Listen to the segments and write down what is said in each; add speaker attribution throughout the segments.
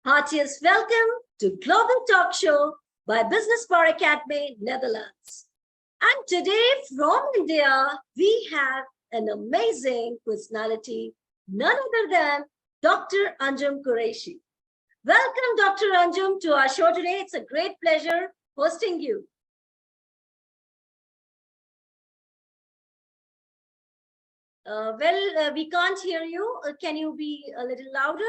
Speaker 1: Heartiest welcome to Global Talk Show by Business Power Academy, Netherlands. And today from India, we have an amazing personality, none other than Dr. Anjum Qureshi. Welcome, Dr. Anjum, to our show today. It's a great pleasure hosting you. We can't hear you. Can you be a little louder?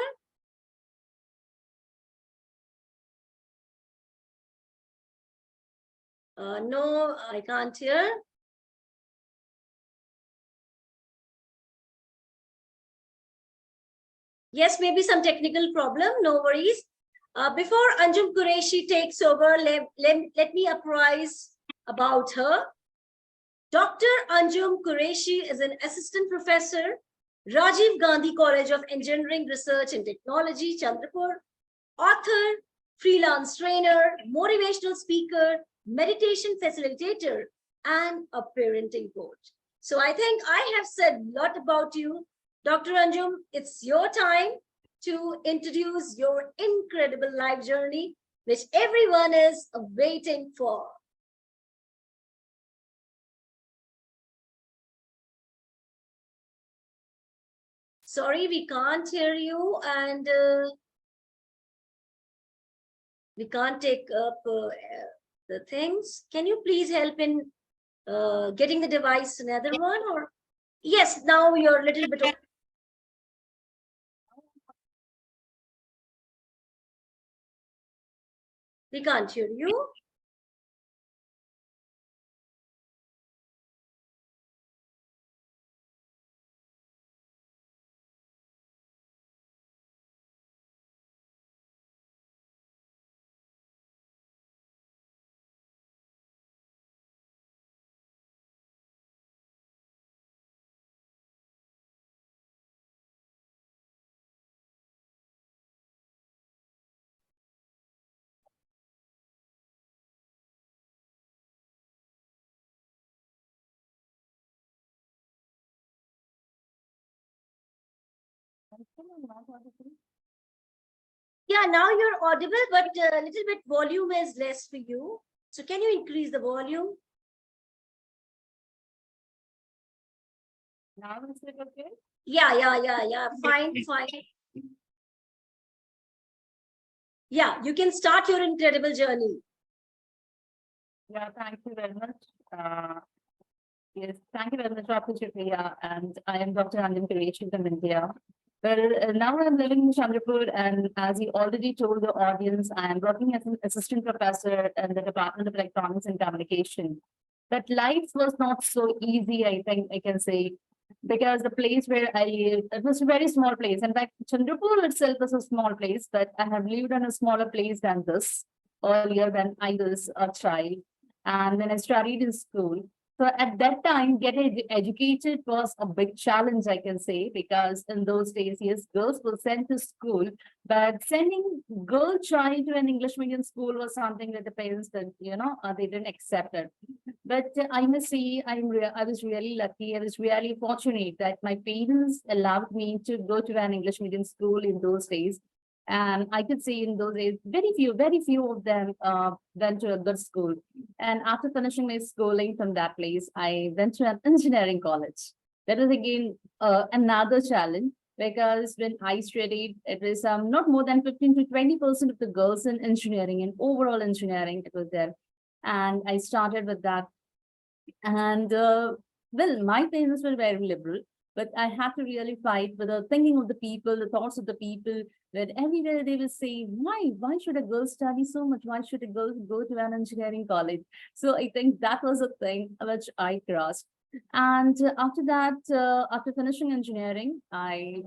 Speaker 1: No, I can't hear. Yes, maybe some technical problem. No worries. Before Anjum Qureshi takes over, let me apprise about her. Dr. Anjum Qureshi is an assistant professor, Rajiv Gandhi College of Engineering, Research and Technology, Chandrapur, author, freelance trainer, motivational speaker, meditation facilitator, and a parenting coach. So I think I have said a lot about you. Dr. Anjum, it's your time to introduce your incredible life journey, which everyone is waiting for. Sorry, we can't hear you, and we can't take up the things. Can you please help in getting the device another one? Or yes, now you're a little bit of. We can't hear you. Yeah, now you're audible, but a little bit volume is less for you. So can you increase the volume?
Speaker 2: Now is it okay?
Speaker 1: Yeah. Fine. Yeah, you can start your incredible journey.
Speaker 2: Yeah, thank you very much. Yes, thank you very much, Dr. Shukriya. And I am Dr. Anjum Qureshi from India. Well, now I'm living in Chandrapur, and as you already told the audience, I am working as an assistant professor in the Department of Electronics and Communication. But life was not so easy, I think I can say, because the place where I lived, it was a very small place. In fact, Chandrapur itself was a small place, but I have lived in a smaller place than this earlier when I was a child. And when I studied in school, so at that time, getting educated was a big challenge, I can say, because in those days, yes, girls were sent to school, but sending girl child to an English medium school was something that the parents didn't, they didn't accept it. But I must say, I was really lucky. I was really fortunate that my parents allowed me to go to an English medium school in those days. And I could say in those days, very few of them went to a good school. And after finishing my schooling from that place, I went to an engineering college. That was again another challenge because when I studied, it was not more than 15 to 20% of the girls in engineering and overall engineering, it was there. And I started with that. And well, my parents were very liberal, but I had to really fight with the thinking of the people, the thoughts of the people, that everywhere they will say, why should a girl study so much? Why should a girl go to an engineering college? So I think that was a thing which I crossed. And after that, after finishing engineering, I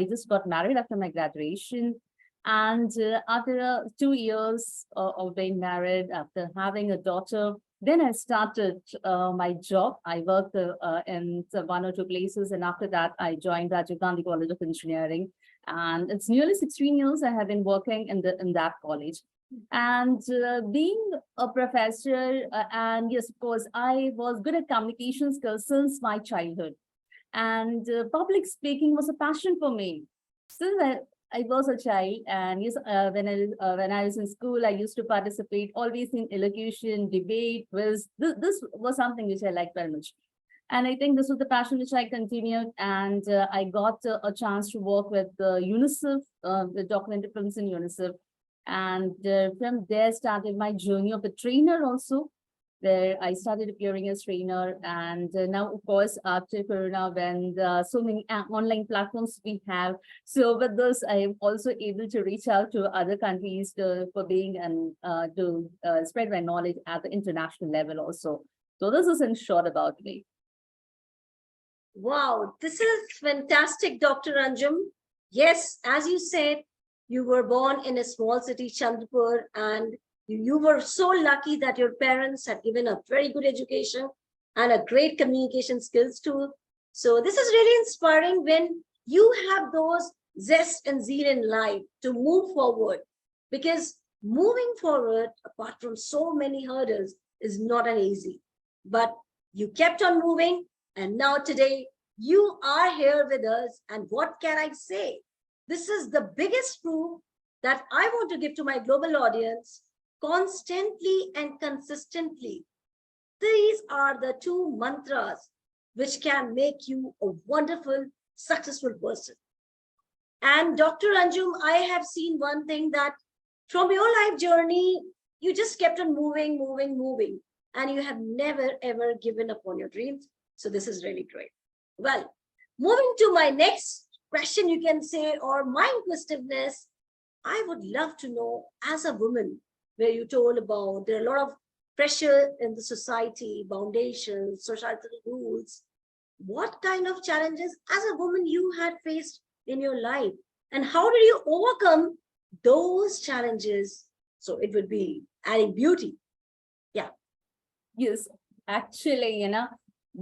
Speaker 2: just got married after my graduation. And after 2 years of being married, after having a daughter, then I started my job. I worked in one or two places, and after that, I joined Rajiv Gandhi College of Engineering. And it's nearly 16 years I have been working in that college. And being a professor, and yes, of course, I was good at communication skills since my childhood. And public speaking was a passion for me. Since I was a child, and yes, when I was in school, I used to participate always in elocution, debate. This was something which I liked very much, and I think this was the passion which I continued. And I got a chance to work with UNICEF, with documentary films in UNICEF, and from there started my journey of a trainer also, where I started appearing as trainer. And now, of course, after Corona, when so many online platforms we have, so with this, I am also able to reach out to other countries for being and to spread my knowledge at the international level also. So this is in short about me.
Speaker 1: Wow, this is fantastic, Dr. Anjum. Yes, as you said, you were born in a small city, Chandrapur, and you were so lucky that your parents had given a very good education and a great communication skills too. So this is really inspiring when you have those zest and zeal in life to move forward, because moving forward, apart from so many hurdles, is not an easy. But you kept on moving, and now today you are here with us. And what can I say? This is the biggest proof that I want to give to my global audience: constantly and consistently. These are the two mantras which can make you a wonderful, successful person. And Dr. Anjum, I have seen one thing, that from your life journey, you just kept on moving, moving, moving, and you have never ever given up on your dreams. So this is really great. Well, moving to my next question, you can say, or my inquisitiveness, I would love to know, as a woman, where you told about there are a lot of pressure in the society, foundations, societal rules. What kind of challenges as a woman you had faced in your life, and how did you overcome those challenges so it would be adding beauty? Yeah.
Speaker 2: Yes, actually,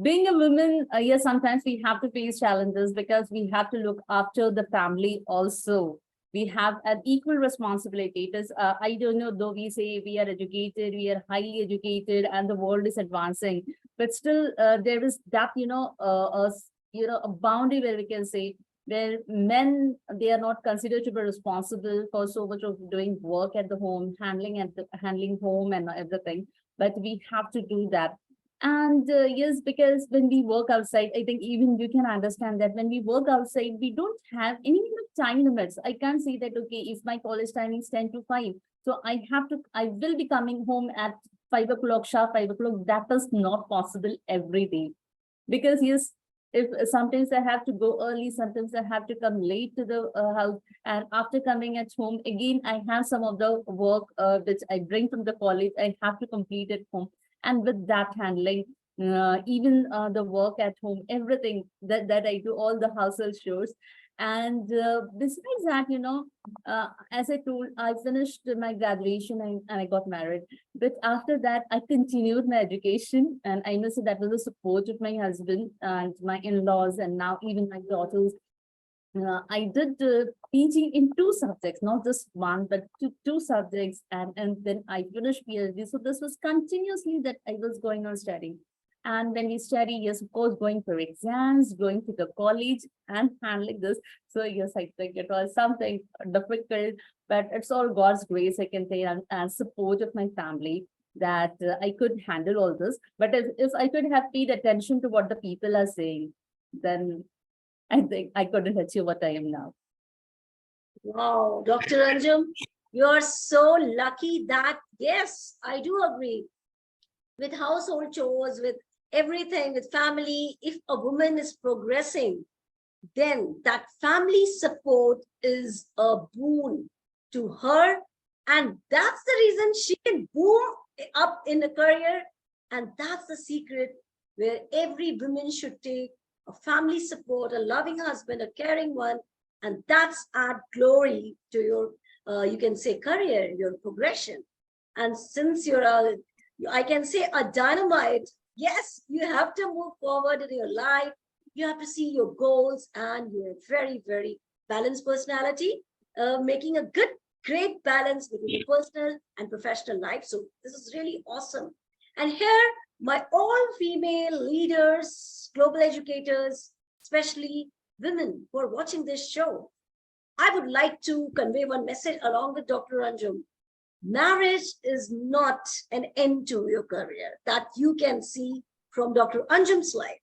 Speaker 2: being a woman, yes, sometimes we have to face challenges because we have to look after the family also. We have an equal responsibility. It is, I don't know, though we say we are educated, we are highly educated, and the world is advancing, but still there is that, a boundary where we can say, where men, they are not considered to be responsible for so much of doing work at the home, handling home and everything, but we have to do that. And yes, because when we work outside, I think even you can understand that when we work outside, we don't have any kind of time limits. I can't say that, okay, if my college timing is 10 to 5, so I will be coming home at 5 o'clock, sharp 5 o'clock. That is not possible every day. Because yes, if sometimes I have to go early, sometimes I have to come late to the house, and after coming at home again, I have some of the work which I bring from the college, I have to complete at home. And with that handling, even the work at home, everything that I do, all the household chores. And besides that, as I told, I finished my graduation, and I got married. But after that, I continued my education, and I must say that was the support of my husband and my in-laws, and now even my daughters. I did PG in 2 subjects, not just one, but two subjects, and then I finished PhD. So this was continuously that I was going on studying. And when we study, yes, of course, going for exams, going to the college and handling this. So yes, I think it was something difficult, but it's all God's grace, I can say, and support of my family, that I could handle all this. But if I could have paid attention to what the people are saying, then I think I couldn't achieve what I am now.
Speaker 1: Wow, Dr. Anjum, you're so lucky that, yes, I do agree with household chores, with everything, with family. If a woman is progressing, then that family support is a boon to her. And that's the reason she can boom up in a career. And that's the secret where every woman should take a family support, a loving husband, a caring one. And that's add glory to your, you can say, career, your progression. And since you're I can say a dynamite, yes, you have to move forward in your life. You have to see your goals, and you're a very, very balanced personality, making a good, great balance between your personal and professional life. So this is really awesome. And here, my all female leaders, global educators, especially women who are watching this show, I would like to convey one message along with Dr. Anjum. Marriage is not an end to your career that you can see from Dr. Anjum's life.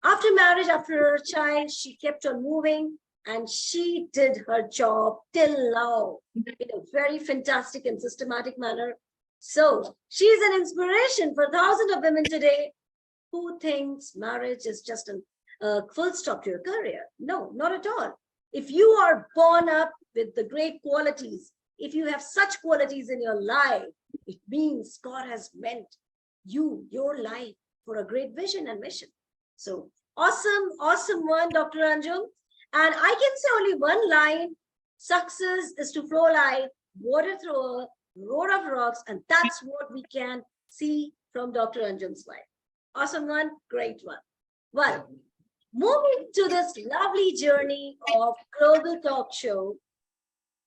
Speaker 1: After marriage, after her child, she kept on moving and she did her job till now in a very fantastic and systematic manner. So she is an inspiration for thousands of women today who thinks marriage is just a full stop to your career. No, not at all. If you are born up with the great qualities, if you have such qualities in your life, it means God has meant your life, for a great vision and mission. So awesome, awesome one, Dr. Anjum. And I can say only one line: success is to flow like water through a road of rocks. And that's what we can see from Dr. Anjum's life. Awesome one, great one. Well, moving to this lovely journey of Global Talk Show,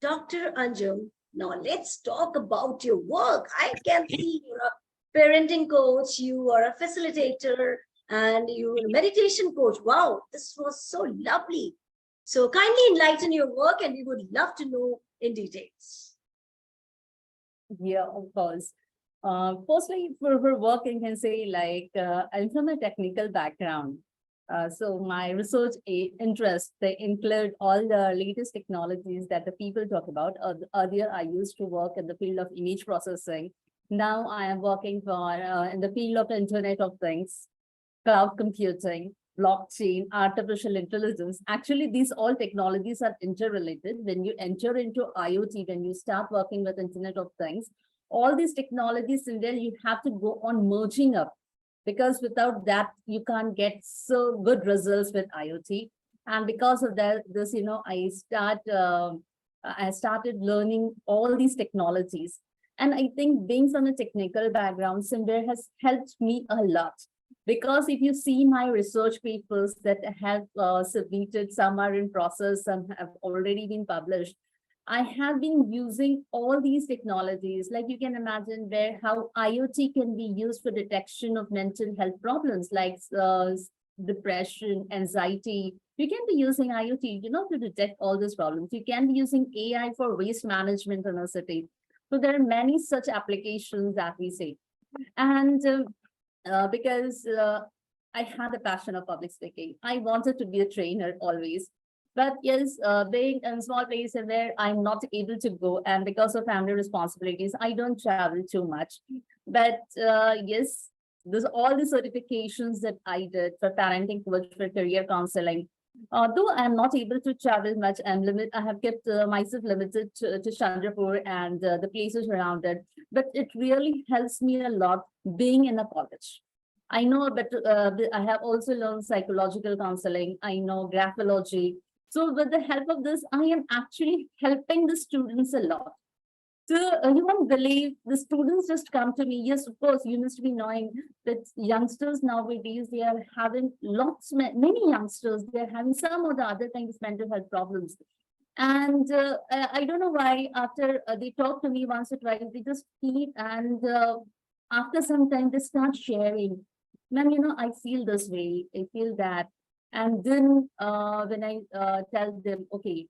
Speaker 1: Dr. Anjum, now let's talk about your work. I can see you're a parenting coach, you are a facilitator, and you're a meditation coach. Wow, this was so lovely. So kindly enlighten your work, and we would love to know in details.
Speaker 2: Yeah, of course. Firstly, for work, I can say I'm from a technical background. So my research interests, they include all the latest technologies that the people talk about. Earlier, I used to work in the field of image processing. Now I am working for in the field of Internet of Things, cloud computing, blockchain, artificial intelligence. Actually, these all technologies are interrelated. When you enter into IoT, when you start working with Internet of Things, all these technologies in there, you have to go on merging up, because without that, you can't get so good results with IoT. And because of that, I started learning all these technologies. And I think being from a technical background, Simber has helped me a lot. Because if you see my research papers that I have submitted, some are in process, some have already been published. I have been using all these technologies, like you can imagine where how IoT can be used for detection of mental health problems like depression, anxiety. You can be using IoT, to detect all these problems. You can be using AI for waste management in a city. So there are many such applications that we see. And because I had a passion of public speaking. I wanted to be a trainer always. But yes, being in a small place and where I'm not able to go, and because of family responsibilities, I don't travel too much. But yes, there's all the certifications that I did for parenting coach, for career counseling. Though I'm not able to travel much, I have kept myself limited to Chandrapur and the places around it. But it really helps me a lot being in a college. I know, but I have also learned psychological counseling. I know graphology. So with the help of this, I am actually helping the students a lot. So you won't believe the students just come to me. Yes, of course, you must be knowing that youngsters nowadays, they are having many youngsters, they're having some or the other kinds of mental health problems. And I don't know why, after they talk to me once or twice, they just feel, and after some time, they start sharing. Ma'am, I feel this way, I feel that. And then when I tell them, okay,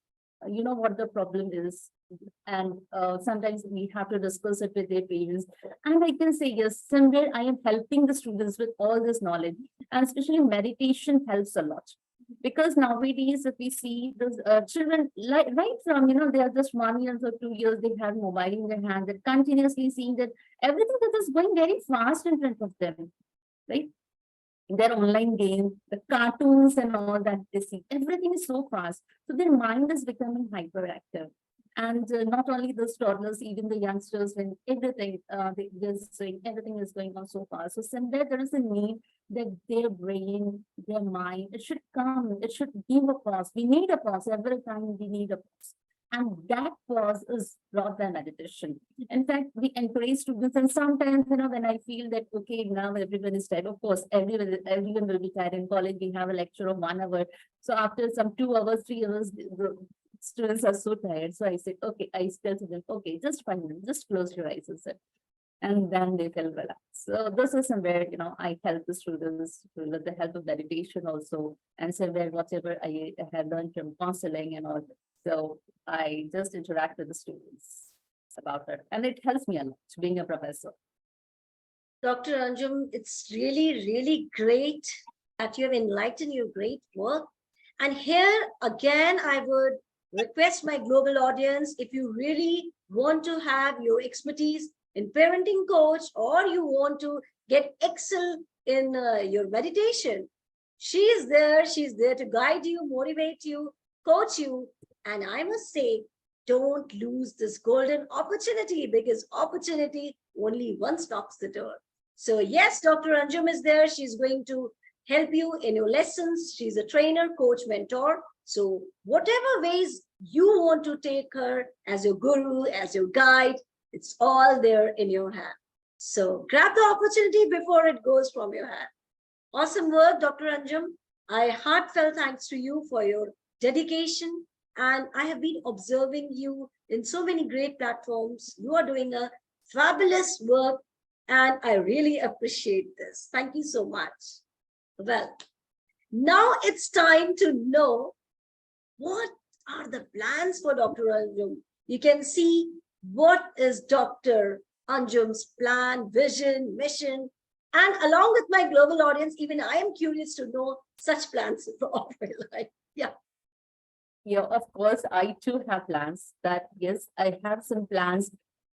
Speaker 2: you know what the problem is, and sometimes we have to discuss it with their parents. And I can say, yes, somewhere I am helping the students with all this knowledge, and especially meditation helps a lot. Because nowadays, if we see those children, right from, they are just 1 year or 2 years, they have mobile in their hand, they're continuously seeing that everything that is going very fast in front of them, right? Their online games, the cartoons and all that they see, everything is so fast. So their mind is becoming hyperactive. And not only the toddlers, even the youngsters, when everything, they're saying everything is going on so fast. So somewhere there is a need that their brain, their mind, it should come, it should give a pause. We need a pause every time we need a pause. And that pause is brought by meditation. In fact, we encourage students, and sometimes, when I feel that, okay, now everyone is tired, of course, everyone will be tired. In college, we have a lecture of 1 hour. So after some 2 hours, 3 hours, the students are so tired. So I said, okay, I tell to them, okay, just 5 minutes, just close your eyes, and and then they feel relaxed. So this is somewhere, I help the students with the help of meditation also, and somewhere whatever I have learned from counseling and all. So I just interact with the students about it, and it helps me a lot being a professor.
Speaker 1: Dr. Anjum, it's really, really great that you have enlightened your great work. And here again, I would request my global audience, if you really want to have your expertise in parenting coach, or you want to get excel in your meditation, she is there. She's there to guide you, motivate you, coach you. And I must say, don't lose this golden opportunity, because opportunity only once knocks the door. So yes, Dr. Anjum is there. She's going to help you in your lessons. She's a trainer, coach, mentor. So whatever ways you want to take her as your guru, as your guide, it's all there in your hand. So grab the opportunity before it goes from your hand. Awesome work, Dr. Anjum. I heartfelt thanks to you for your dedication. And I have been observing you in so many great platforms. You are doing a fabulous work, and I really appreciate this. Thank you so much. Well, now it's time to know what are the plans for Dr. Anjum. You can see what is Dr. Anjum's plan, vision, mission. And along with my global audience, even I am curious to know such plans for my life. Yeah.
Speaker 2: Yeah, of course, I too have plans. That yes, I have some plans,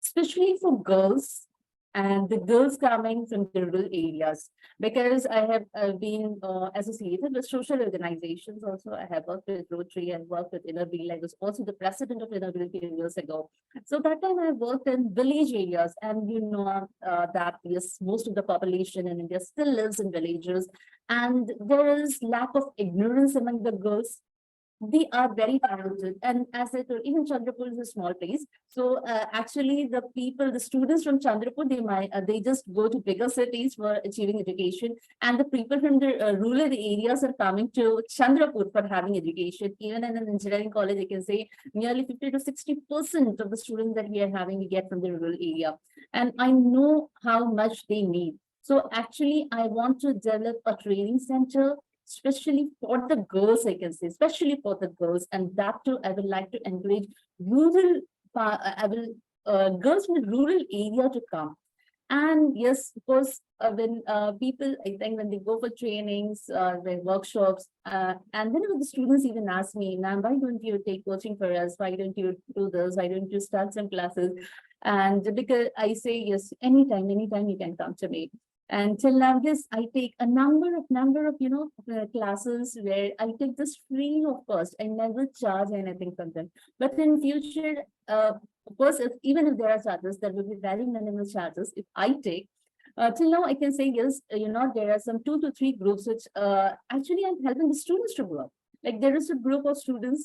Speaker 2: especially for girls and the girls coming from the rural areas, because I have been associated with social organizations. Also, I have worked with Rotary and worked with Inner Wheel. I was also the president of Inner Wheel few years ago. So that time I worked in village areas, and you know that yes, most of the population in India still lives in villages, and there is lack of ignorance among the girls. They are very talented, and as I told, even Chandrapur is a small place. So actually, the people, the students from Chandrapur, they just go to bigger cities for achieving education, and the people from the rural areas are coming to Chandrapur for having education. Even in an engineering college, I can say nearly 50 to 60% of the students that we are having we get from the rural area, and I know how much they need. So actually, I want to develop a training center especially for the girls, I can say, especially for the girls. And that too, I would like to encourage rural, I will, girls from the rural area to come. And yes, of course, when people, I think when they go for trainings, their workshops, and then the students even ask me, ma'am, why don't you take coaching for us? Why don't you do this? Why don't you start some classes? And because I say, yes, anytime you can come to me. And till now, this I take a number of classes where I take this free of cost. I never charge anything from them. But in future, of course, even if there are charges, there will be very minimal charges if I take. Till now, I can say yes. There are some 2 to 3 groups which actually I'm helping the students to grow up. Like there is a group of students,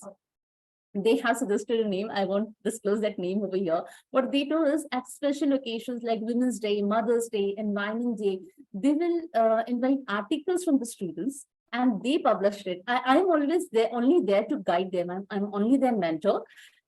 Speaker 2: they have suggested a name. I won't disclose that name over here. What they do is at special occasions like Women's Day, Mother's Day, Environment Day, they will invite articles from the students and they publish it. I'm always there, only there to guide them. I'm only their mentor.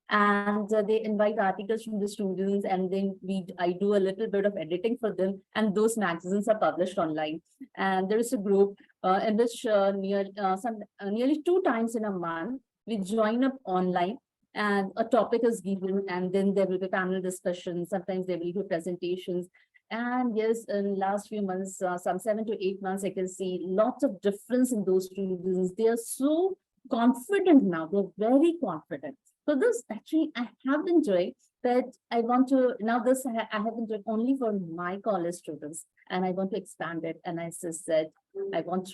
Speaker 2: And they invite articles from the students, and then I do a little bit of editing for them, and those magazines are published online. And there is a group in which nearly 2 times in a month we join up online, and a topic is given, and then there will be panel discussions. Sometimes there will be presentations. And yes, in last few months, some 7 to 8 months, I can see lots of difference in those students. They are so confident now. They're very confident. So this actually I have enjoyed, but I want to now this I have enjoyed only for my college students, and I want to expand it. And I just said I want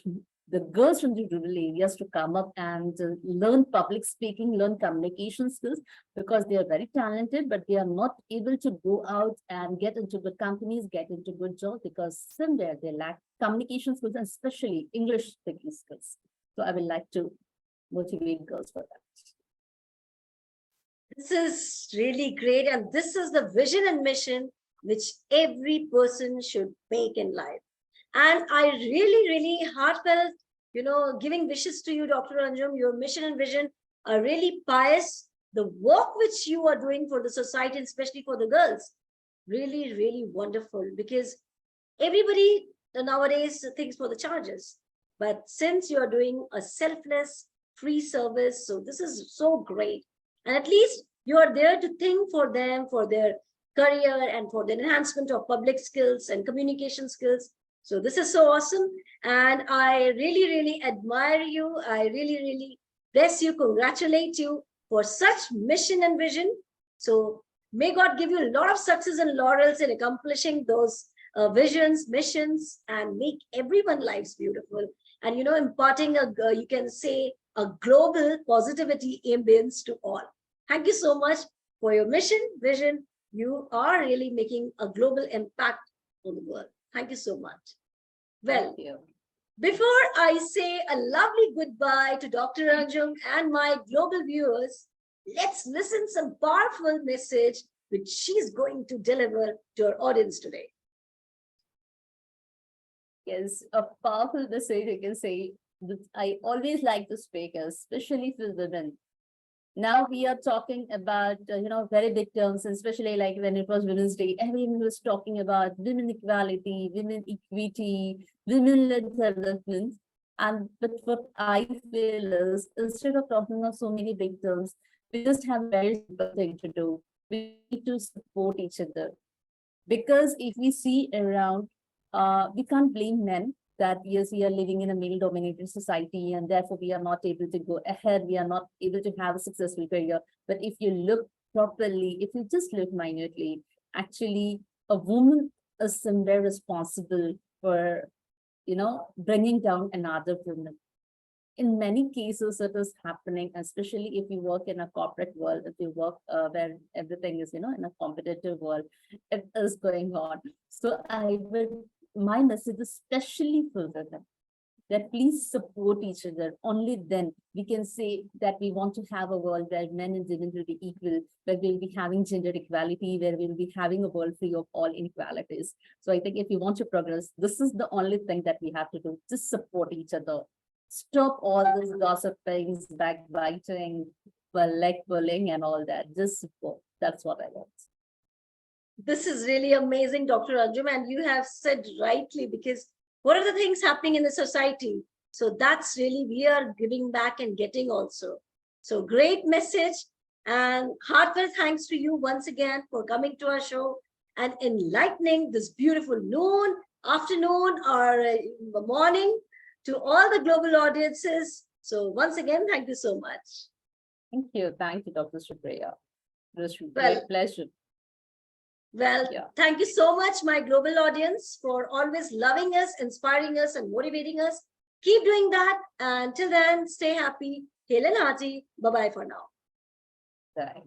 Speaker 2: the girls from the rural areas to come up and learn public speaking, learn communication skills, because they are very talented, but they are not able to go out and get into good companies, get into good jobs, because somewhere they lack communication skills, and especially English speaking skills. So I would like to motivate girls for that.
Speaker 1: This is really great. And this is the vision and mission which every person should make in life. And I really, really heartfelt, giving wishes to you, Dr. Anjum. Your mission and vision are really pious. The work which you are doing for the society, especially for the girls, really, really wonderful, because everybody nowadays thinks for the charges. But since you are doing a selfless, free service, so this is so great. And at least you are there to think for them, for their career and for the enhancement of public skills and communication skills. So this is so awesome. And I really, really admire you. I really, really bless you, congratulate you for such mission and vision. So may God give you a lot of success and laurels in accomplishing those visions, missions, and make everyone's lives beautiful. And, imparting you can say, a global positivity ambience to all. Thank you so much for your mission, vision. You are really making a global impact on the world. Thank you so much. Well, before I say a lovely goodbye to Dr. Anjum and my global viewers, let's listen some powerful message which she's going to deliver to our audience today.
Speaker 2: Yes, a powerful message I can say that I always like to speak, especially for women. Now we are talking about, very big terms, especially like when it was Women's Day, everyone was talking about women equality, women equity, women-led development. But what I feel is, instead of talking of so many big terms, we just have a very simple thing to do. We need to support each other. Because if we see around, we can't blame men that yes, we are living in a male-dominated society and therefore we are not able to go ahead, we are not able to have a successful career. But if you look properly, if you just look minutely, actually a woman is somewhere responsible for, bringing down another woman. In many cases, it is happening, especially if you work in a corporate world, if you work where everything is, in a competitive world, it is going on. So my message, especially for women, that please support each other. Only then we can say that we want to have a world where men and women will be equal, where we'll be having gender equality, where we'll be having a world free of all inequalities. So I think if we want to progress, this is the only thing that we have to do. Just support each other. Stop all this gossiping, backbiting, leg pulling and all that. Just support. That's what I want.
Speaker 1: This is really amazing, Dr. Anjum, and you have said rightly, because what are the things happening in the society? So that's really, we are giving back and getting also. So great message, and heartfelt thanks to you once again for coming to our show and enlightening this beautiful noon, afternoon, or morning to all the global audiences. So once again, thank you so much.
Speaker 2: Thank you. Thank you, Dr. Supriya. It was a
Speaker 1: Well,
Speaker 2: great pleasure.
Speaker 1: Well, thank you so much, my global audience, for always loving us, inspiring us, and motivating us. Keep doing that. And till then, stay happy, hail and hearty. Bye-bye for now.
Speaker 2: Bye.